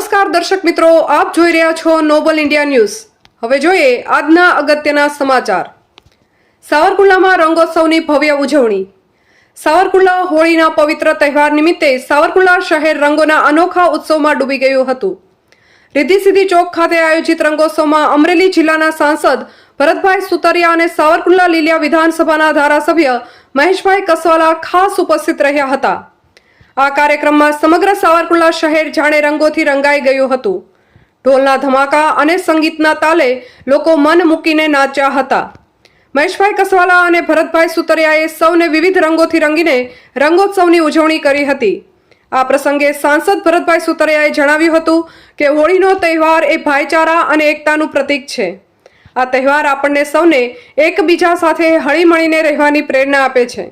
નમસ્કાર દર્શક મિત્રો, આપ જોઈ રહ્યા છો નોબલ ઇન્ડિયા ન્યૂઝ। હવે જોઈએ આજના અગત્યના સમાચાર। સાવરકુંડલામાં રંગોત્સવની ભવ્ય ઉજવણી। સાવરકુંડલા હોળીના પવિત્ર તહેવાર નિમિત્તે સાવરકુંડલા શહેર રંગોના અનોખા ઉત્સવમાં ડૂબી ગયું હતું। રિદ્ધિ સિદ્ધિ ચોક ખાતે આયોજિત રંગોત્સવમાં અમરેલી જિલ્લાના સાંસદ ભરતભાઈ સુતરિયા અને સાવરકુંડલા લીલિયા વિધાનસભાના ધારાસભ્ય મહેશભાઈ કસવાલા ખાસ ઉપસ્થિત રહ્યા હતા। આ કાર્યક્રમમાં સમગ્ર સાવરકુંડલા શહેર જાણે રંગોથી રંગાઈ ગયું હતું। ઢોલના ધમાકા અને સંગીતના તાલે લોકો મન મૂકીને નાચ્યા હતા। મહેશભાઈ કસવાલા અને ભરતભાઈ સુતરિયાએ સૌને વિવિધ રંગોથી રંગીને રંગોત્સવની ઉજવણી કરી હતી। આ પ્રસંગે સાંસદ ભરતભાઈ સુતરિયાએ જણાવ્યું હતું કે હોળીનો તહેવાર એ ભાઈચારા અને એકતાનું પ્રતીક છે। આ તહેવાર આપણને સૌને એકબીજા સાથે હળીમળીને રહેવાની પ્રેરણા આપે છે।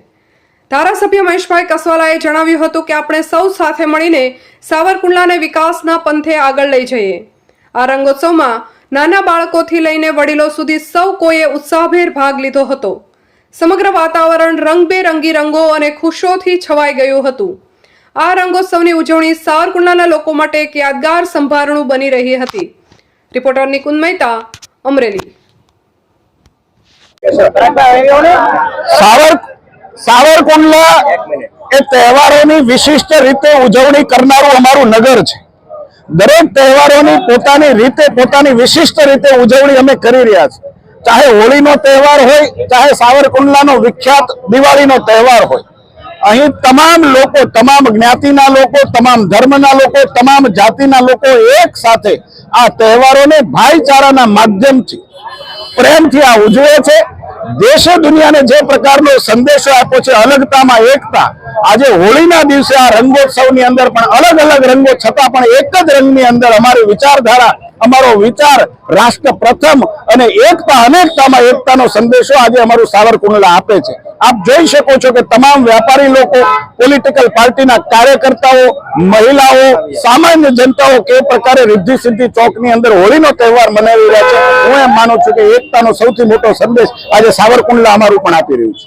ધારાસભ્ય મહેશભાઈ કસવાલાએ જણાવ્યું હતું કે આપણે સૌ સાથે મળીને સાવરકુંડલાને વિકાસના પંથે આગળ લઈ જઈએ। આ રંગોત્સવમાં નાના બાળકોથી લઈને વડીલો સુધી સૌ કોઈએ ઉત્સાહભેર ભાગ લીધો હતો। સમગ્ર વાતાવરણ રંગબેરંગી રંગો અને ખુશીઓથી છવાઈ ગયું હતું। આ રંગોત્સવની ઉજવણી સાવરકુંડલાના લોકો માટે એક યાદગાર સંભારણું બની રહી હતી। રિપોર્ટર નિકુંજ મહેતા, અમરેલી। સાવરકુંડલા એ તહેવારોની વિશિષ્ટ રીતે ઉજવણી કરનારું અમારું નગર છે। દરેક તહેવારોની પોતાની રીતે પોતાની વિશિષ્ટ રીતે ઉજવણી અમે કરી રહ્યા છીએ। ચાહે હોળીનો તહેવાર હોય, ચાહે સાવરકુંડલાનો વિખ્યાત દિવાળીનો તહેવાર હોય, અહીં તમામ લોકો, તમામ જ્ઞાતિના લોકો, તમામ ધર્મના લોકો, તમામ જાતિના લોકો એક સાથે આ તહેવારોને ભાઈચારાના માધ્યમથી પ્રેમથી આ ઉજવે છે। દેશે દુનિયાને જે પ્રકારનો સંદેશો આપ્યો છે અલગતામાં એકતા, આજે હોળીના દિવસે આ રંગોત્સવની અંદર પણ અલગ અલગ રંગો છતાં પણ એક જ રંગની અંદર અમારી વિચારધારા, અમારો વિચાર રાષ્ટ્ર પ્રથમ અને એકતા અનેકતામાં એકતાનો સંદેશો આજે અમારું સાવરકુંડલા આપે છે। આપ જોઈ શકો છો કે તમામ વ્યાપારી લોકો, પોલિટિકલ પાર્ટીના કાર્યકર્તાઓ, મહિલાઓ, સામાન્ય જનતાઓ કે પ્રકારે રિદ્ધિ સિદ્ધિ ચોકની અંદર હોળીનો તહેવાર મનાવી રહ્યા છે। હું એમ માનું છું કે એકતાનો સૌથી મોટો સંદેશ આજે સાવરકુંડલા અમારું પણ આપી રહ્યું છે।